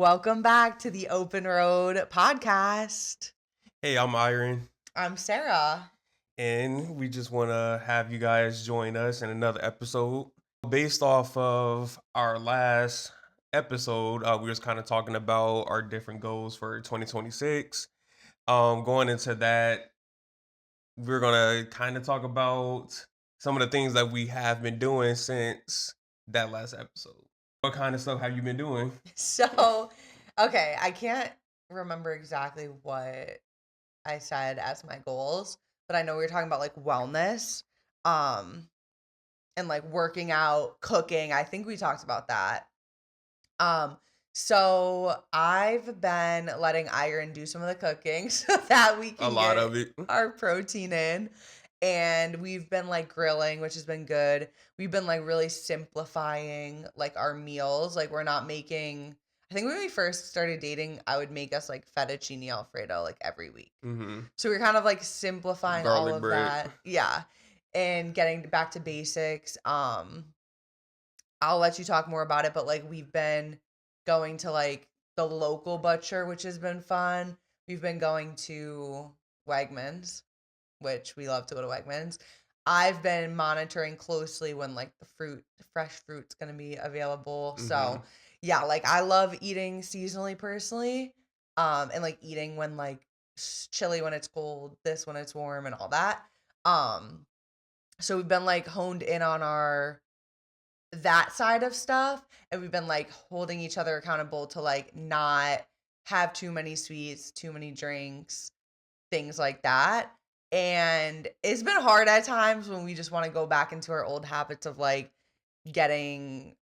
Welcome back to the Open Road podcast. Hey, I'm Iron, I'm Sarah. and we just want to have you guys join us in another episode. Based off of our last episode, we was kind of talking about our different goals for 2026. Going into that, we're gonna kind of talk about some of the things that we have been doing since that last episode. What kind of stuff have you been doing? Okay, I can't remember exactly what I said as my goals, but I know we were talking about like wellness, um, and like working out, cooking. I think we talked about that. Um, so I've been letting Iron do some of the cooking so that we A can lot get of it. our protein in. And we've been like grilling, which has been good. We've been like really simplifying like our meals. Like we're not making I think when we first started dating, I would make us like fettuccine alfredo like every week. Mm-hmm. So we're kind of like simplifying all Garlic of bread. that. Yeah. And getting back to basics. I'll let you talk more about it, but like we've been going to like the local butcher, which has been fun. We've been going to Wegmans, which we love to go to Wegmans. I've been monitoring closely when like the fresh fruit's gonna be available. Mm-hmm. So yeah, like I love eating seasonally personally. And like eating when like chilly when it's cold, this when it's warm and all that. Um, so we've been like honed in on our that side of stuff, and we've been like holding each other accountable to like not have too many sweets, too many drinks, things like that. And it's been hard at times when we just want to go back into our old habits of like getting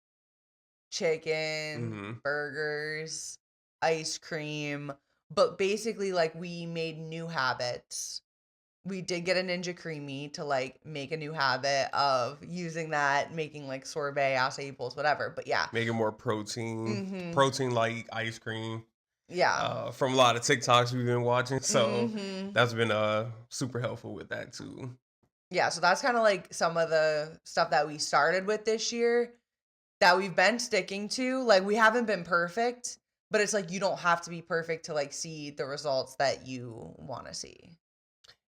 chicken, Mm-hmm. burgers, ice cream, but basically like we made new habits. We did get a Ninja Creamy to like make a new habit of using that, making like sorbet, acai bowls, whatever. But yeah. Making more protein, Mm-hmm. protein like ice cream. Yeah. From a lot of TikToks we've been watching, so Mm-hmm. that's been super helpful with that too. Yeah. So that's kind of like some of the stuff that we started with this year that we've been sticking to. Like we haven't been perfect, but it's like you don't have to be perfect to like see the results that you want to see.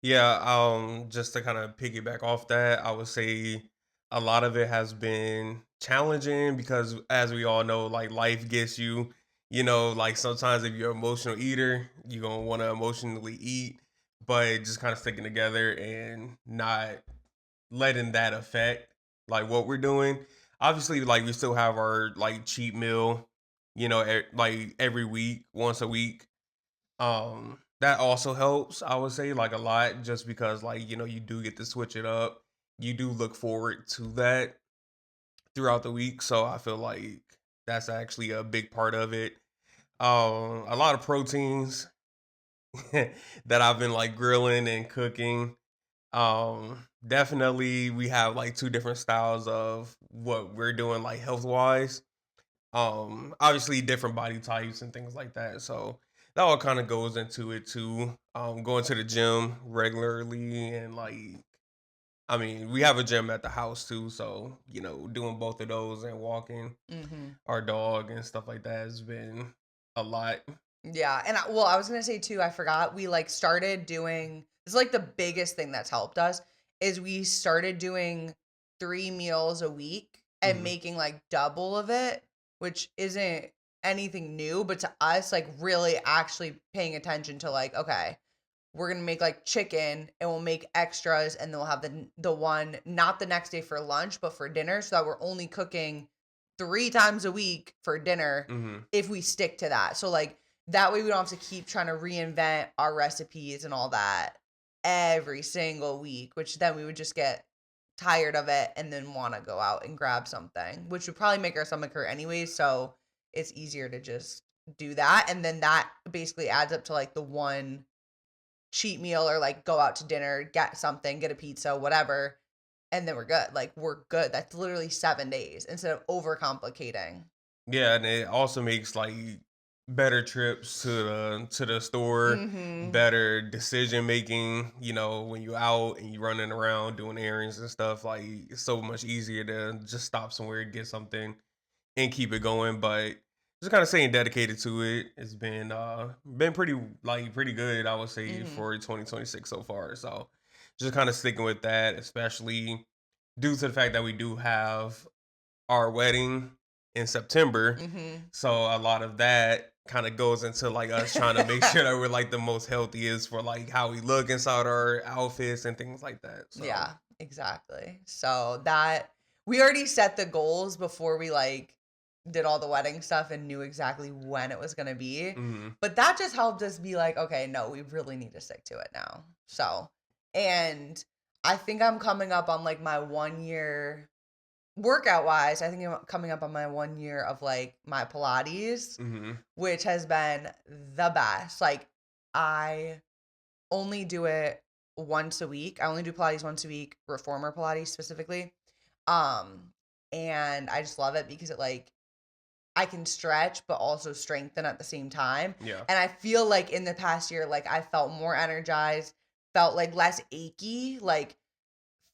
Yeah, just to kind of piggyback off that, I would say a lot of it has been challenging because as we all know, like life gets you, like sometimes if you're an emotional eater, you're gonna want to emotionally eat, but just kind of sticking together and not letting that affect like what we're doing. Obviously, like we still have our like cheat meal, like every week, once a week. That also helps, I would say, like a lot, just because like you do get to switch it up. You do look forward to that throughout the week, so I feel like that's actually a big part of it. A lot of proteins that I've been like grilling and cooking. Definitely we have like two different styles of what we're doing like health wise. Obviously different body types and things like that. So that all kind of goes into it too. Going to the gym regularly and like I mean, we have a gym at the house too, so doing both of those and walking Mm-hmm. our dog and stuff like that has been a lot. Yeah, and I was gonna say too, I forgot we like started doing this is like the biggest thing that's helped us is we started doing 3 meals a week and Hmm. making like double of it, which isn't anything new, but to us, like really actually paying attention to like, okay, we're gonna make like chicken and we'll make extras and then we'll have the one not the next day for lunch, but for dinner, so that we're only cooking 3 times a week for dinner Hmm. if we stick to that. So like that way we don't have to keep trying to reinvent our recipes and all that every single week, which then we would just get tired of it and then want to go out and grab something, which would probably make our stomach hurt anyway. So it's easier to just do that. And then that basically adds up to like the one cheat meal or like go out to dinner, get something, get a pizza, whatever. And then we're good. Like we're good. That's literally 7 days instead of overcomplicating. Yeah, and it also makes like better trips to the store, Mm-hmm. better decision making. When you're out and you're running around doing errands and stuff, like it's so much easier to just stop somewhere, get something, and keep it going. But just kind of staying dedicated to it. It's been pretty good, I would say, Mhm. for 2026 so far. So just kind of sticking with that, especially due to the fact that we do have our wedding in September. Mhm. So a lot of that kind of goes into like us trying to make sure that we're like the most healthiest for like how we look inside our outfits and things like that. So Yeah, exactly. So that we already set the goals before we like did all the wedding stuff and knew exactly when it was going to be. mhm. But that just helped us be like, okay, no, we really need to stick to it now. So, and I think I'm coming up on like my 1 year workout wise. I think I'm coming up on my 1 year of like my Pilates, Mhm. which has been the best. Like, I only do it once a week. I only do Pilates once a week, reformer Pilates specifically. Um, and I just love it because it like I can stretch but also strengthen at the same time. Yeah. And I feel like in the past year, like I felt more energized, felt like less achy, like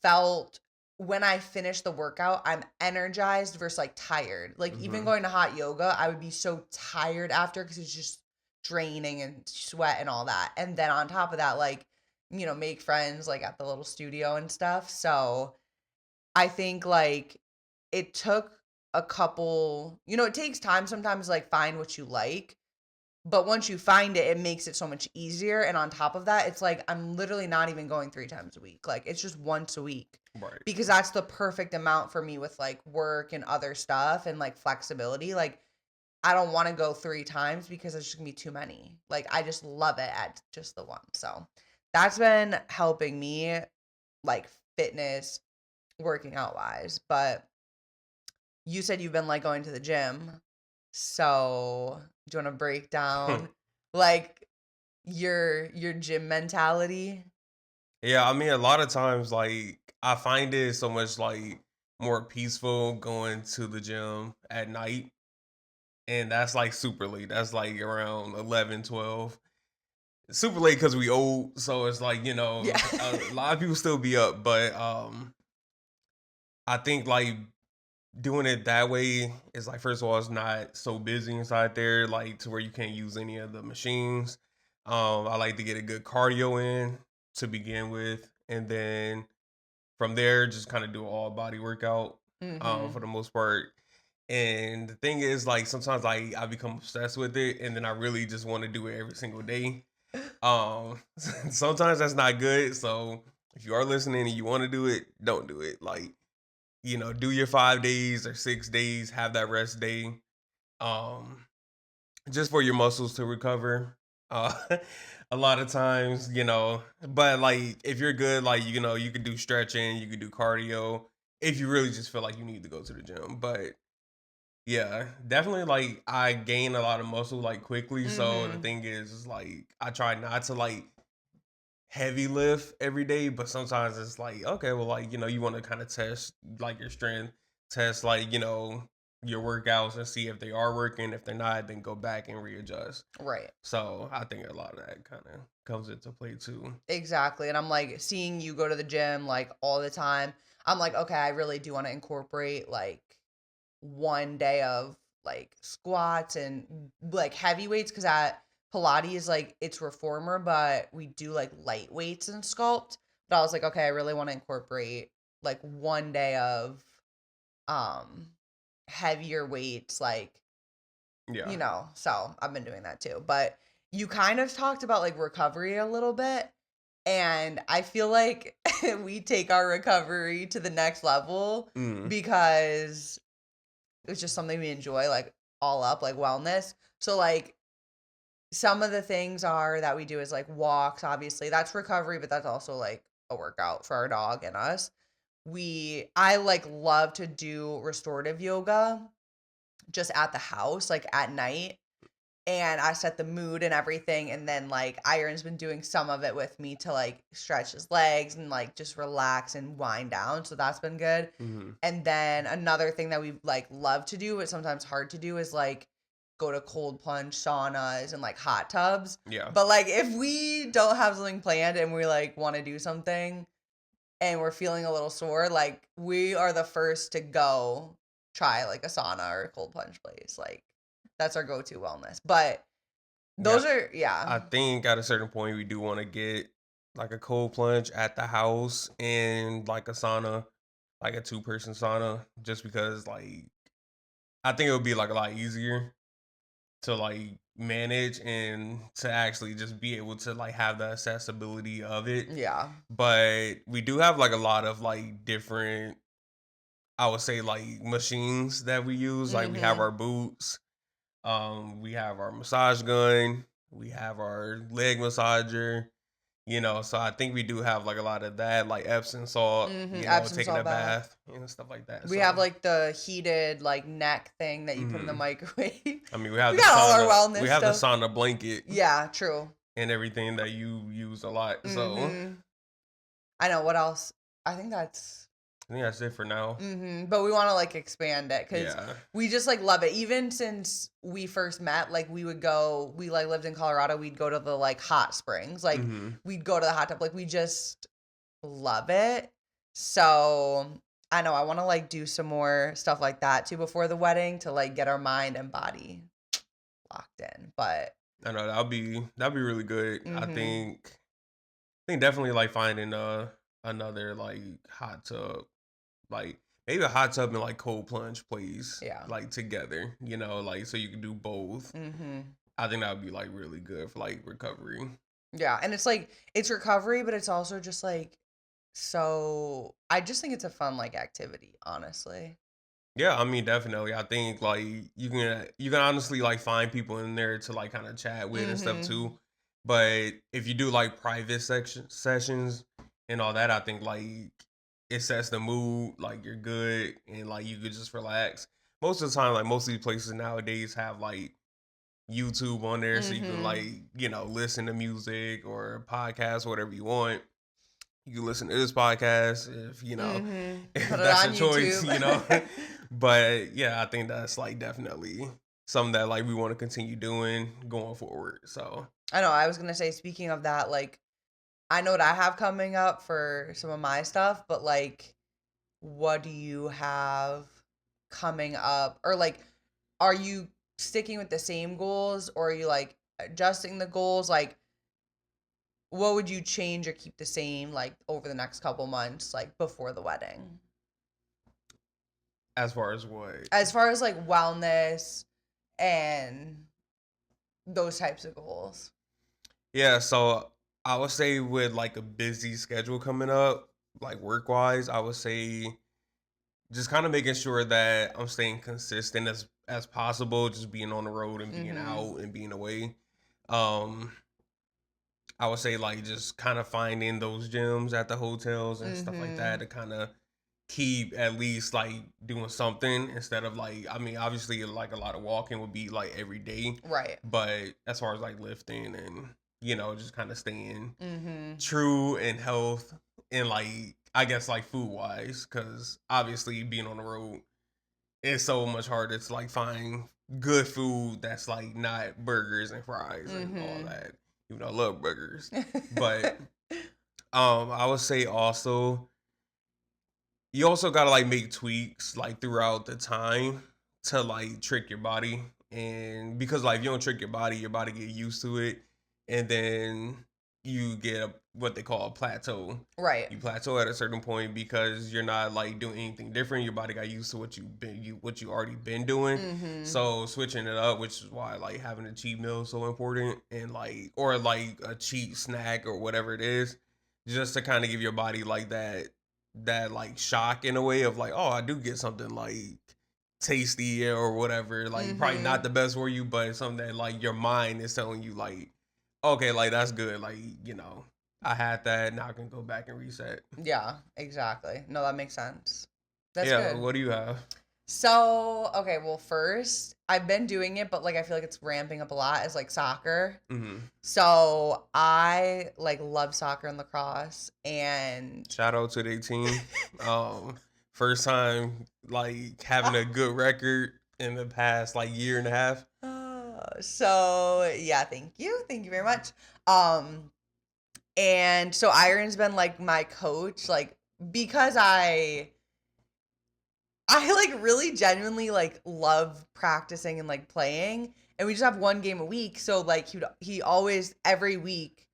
felt when I finished the workout, I'm energized versus like tired. Like even Mhm. going to hot yoga, I would be so tired after because it's just draining and sweat and all that. And then on top of that, like, make friends like at the little studio and stuff. So I think like it took a couple, it takes time sometimes to, like find what you like. But once you find it, it makes it so much easier. And on top of that, it's like I'm literally not even going 3 times a week. Like it's just once a week Right. because that's the perfect amount for me with like work and other stuff and like flexibility. Like I don't want to go 3 times because it's just gonna be too many. Like I just love it at just the one. So that's been helping me like fitness, working out wise. But you said you've been like going to the gym. So do you want to break down like your gym mentality? Yeah, I mean, a lot of times, like, I find it so much like more peaceful going to the gym at night. And that's like super late. That's like around 11, 12. Super late because we old. So it's like, Yeah. a lot of people still be up. But I think like doing it that way is like, first of all, it's not so busy inside there, like to where you can't use any of the machines. I like to get a good cardio in to begin with. And then from there, just kind of do an all body workout for Mhm. the most part. And the thing is, like sometimes I become obsessed with it, and then I really just want to do it every single day. Sometimes that's not good. So if you are listening and you want to do it, don't do it. Like do your 5 days or 6 days, have that rest day. Um, just for your muscles to recover. Uh, a lot of times, but like if you're good, like you could do stretching, you could do cardio if you really just feel like you need to go to the gym. But yeah, definitely like I gain a lot of muscle like quickly. So the Mhm. thing is like I try not to like heavy lift every day, but sometimes it's like, okay, well, like, you want to kind of test like your strength, test like, your workouts and see if they are working. If they're not, then go back and readjust. Right. So I think a lot of that kind of comes into play too. Exactly. And I'm like seeing you go to the gym like all the time. I'm like, okay, I really do want to incorporate like one day of like squats and like heavy weights because at Pilates, like it's reformer, but we do like light weights and sculpt. But I was like, okay, I really want to incorporate like one day of um heavier weights, like, Yeah. so I've been doing that too. But you kind of talked about like recovery a little bit. And I feel like we take our recovery to the next level Mm. because it's just something we enjoy, like all up, like wellness. So like some of the things are that we do is like walks, obviously. That's recovery, but that's also like a workout for our dog and us. I like love to do restorative yoga just at the house, like at night. And I set the mood and everything. And then like Iron's been doing some of it with me to like stretch his legs and like just relax and wind down. So that's been good. Hmm. And then another thing that we like love to do, but sometimes hard to do, is like go to cold plunge saunas and like hot tubs. Yeah. But like if we don't have something planned and we like want to do something and we're feeling a little sore, like we are the first to go try like a sauna or a cold plunge place. Like That's our go-to wellness. But Yeah, those are, yeah. I think at a certain point we do want to get like a cold plunge at the house and like a sauna, like a 2-person sauna, just because like I think it would be like a lot easier to like manage and to actually just be able to like have the accessibility of it. Yeah. But we do have like a lot of like different, I would say, like machines that we use. Like we have Mm-hmm. our boots, we have our massage gun, we have our leg massager, so I think we do have like a lot of that, like Epsom salt, Mm-hmm. Epsom taking a salt bath. bath and stuff like that. We So have like the heated like neck thing that you put in the mhm. microwave. I mean, we have We the got all our sauna, wellness stuff. blanket Yeah, true. and everything that you use a lot. So Mm-hmm. I know what else. I think that's. I think that's it for now. Mm-hmm. But we want to like expand it because Yeah. we just like love it. Even since we first met, like we would go. We like lived in Colorado. We'd go to the like hot springs. Like Hmm. we'd go to the hot tub. Like we just love it. So I know I want to like do some more stuff like that too before the wedding to like get our mind and body locked in. But I know that'll be really good. mm-hmm. I think definitely like finding another like hot tub, like maybe a hot tub and like cold plunge place Yeah. like together, like so you can do both. Mm-hmm. I think that would be like really good for like recovery. Yeah. And it's like it's recovery, but it's also just like so I just think it's a fun like activity, honestly. Yeah, I mean definitely. I think like you can honestly like find people in there to like kind of chat with and stuff Mm-hmm. too. But if you do like private section sessions and all that, I think like it sets the mood, like you're good and like you could just relax. Most of the time, like most of these places nowadays have like YouTube on there so you can Mm-hmm. like, listen to music or podcast, whatever you want. You can listen to this podcast if Mm-hmm. Put if it that's on your choice, YouTube. But yeah, I think that's like definitely something that like we want to continue doing going forward. So I know, I was gonna say, speaking of that, like I know what I have coming up for some of my stuff, but like what do you have coming up? Or like are you sticking with the same goals or are you like adjusting the goals? Like what would you change or keep the same like over the next couple months, like before the wedding? as far as what? As far as like wellness and those types of goals. Yeah, so I would say with like a busy schedule coming up, like work wise, I would say just kind of making sure that I'm staying consistent as possible, just being on the road and being Mm-hmm. out and being away. Um, I would say like just kind of finding those gyms at the hotels and stuff like that Mm-hmm. to kind of keep at least like doing something instead of like, I mean obviously like a lot of walking would be like every day, Right. but as far as like lifting and just kind of staying Mm-hmm. true in health and like I guess like food wise, because obviously being on the road it's so much harder to like find good food that's like not burgers and fries and all Mm-hmm. that. Even though I love burgers, but I would say also you also gotta like make tweaks like throughout the time to like trick your body, and because like if you don't trick your body get used to it, and then you get what they call a plateau. Right. You plateau at a certain point because you're not like doing anything different. Your body got used to what you already been doing. Mm-hmm. So switching it up, which is why like having a cheat meal is so important, and like or like a cheat snack or whatever it is, just to kind of give your body like that like shock in a way of like, oh, I do get something like tasty or whatever, like probably Mm-hmm. not the best for you, but something that like your mind is telling you like, okay, like that's good, like I had that, now I can go back and reset. Yeah, exactly. No, that makes sense. That's Yeah, good. what do you have? So, okay, well, first, I've been doing it, but like I feel like it's ramping up a lot is like soccer. Hmm. So, I like love soccer and lacrosse and Shout out to their team. First time like having a good record in the past like year and a half. so yeah, thank you. Thank you very much. Um and so Iron's been like my coach like because I like really genuinely like love practicing and like playing, and we just have one game a week. So like he always every week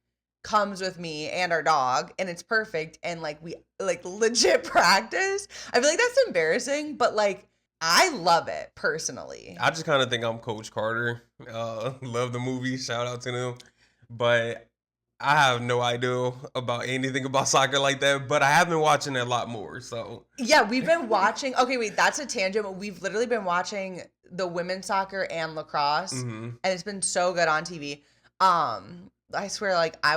comes with me and our dog, and it's perfect. And like we like legit practice. I feel like that's embarrassing, but like I love it personally. I just kind of think I'm Coach Carter. Love the movie. Shout out to them. But I have no idea about anything about soccer like that. But I have been watching it a lot more. So Yeah, we've been watching. Okay, wait, that's a tangent. But we've literally been watching the women's soccer and lacrosse, hmm and it's been so good on TV. I swear, like I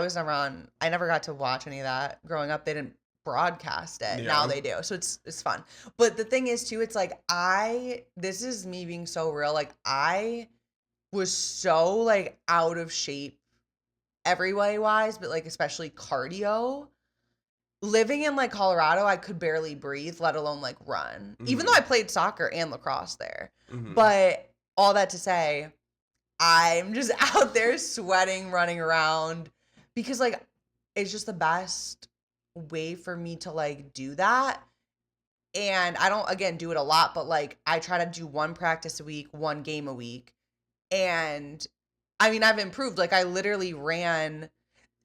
never got to watch any of that growing up. They didn't broadcast it. Now yeah, they do, so it's fun. But the thing is, too, it's like this is me being so real. Like I was so like out of shape every way wise, but like especially cardio. Living in like Colorado, I could barely breathe, let alone like run. Even though hmm I played soccer and lacrosse there. hmm But all that to say, I'm just out there sweating, running around because like it's just the best way for me to like do that. And I don't again do it a lot, but like I try to do one practice a week, one game a week. And I mean, I've improved. Like I literally ran.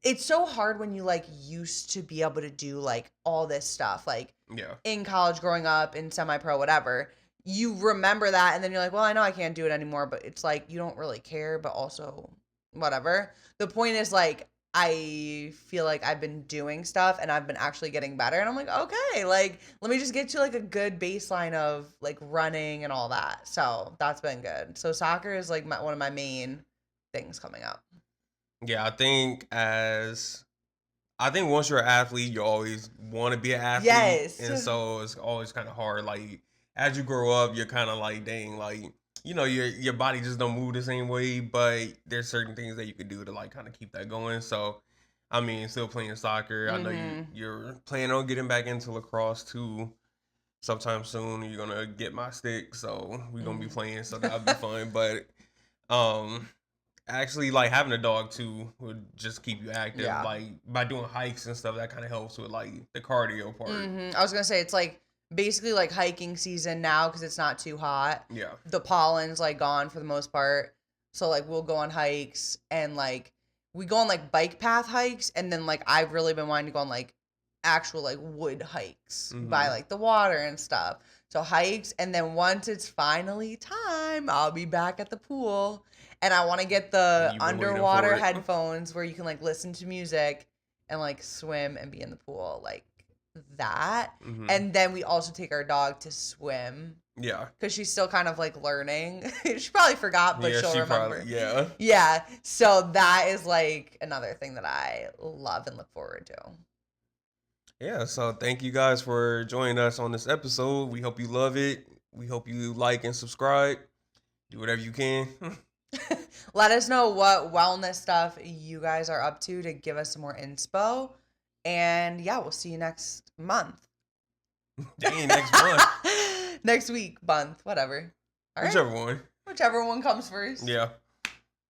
It's so hard when you like used to be able to do like all this stuff like yeah, in college growing up in semi-pro whatever. You remember that and then you're like, well, I know I can't do it anymore, but it's like you don't really care, but also whatever. The point is like I feel like I've been doing stuff and I've been actually getting better, and I'm like, okay, like let me just get to like a good baseline of like running and all that. So that's been good. So soccer is like one of my main things coming up. yeah. I think once you're an athlete, you always want to be an athlete, Yes. and so it's always kind of hard. Like as you grow up, you're kind of like, dang, like your body just don't move the same way. But there's certain things that you could do to like kind of keep that going. So, I mean, still playing soccer. I know Mhm. you're planning on getting back into lacrosse too sometime soon. You're gonna get my stick, so we're gonna be Mhm. playing. So that'll be fun. But um, actually, like having a dog too would just keep you active. Yeah. Like by doing hikes and stuff, that kind of helps with like the cardio part. I was gonna say it's like basically like hiking season now because it's not too hot. Yeah. The pollen's like gone for the most part. So like we'll go on hikes and like we go on like bike path hikes, and then like I've really been wanting to go on like actual like wood hikes by hmm like the water and stuff. So hikes, and then once it's finally time, I'll be back at the pool. And I want to get And the you've been waiting for underwater it. headphones where you can like listen to music and like swim and be in the pool like that. hmm And then we also take our dog to swim Yeah. because she's still kind of like learning. She probably forgot, but Yeah. she'll She remember. probably. Yeah. Yeah. So that is like another thing that I love and look forward to. Yeah. So thank you guys for joining us on this episode. We hope you love it. We hope you like and subscribe. Do whatever you can. Let us know what wellness stuff you guys are up to give us some more inspo. And yeah, we'll see you next month. Dang, next month. Next week, month, whatever. All right. Whichever one. Whichever one comes first. Yeah.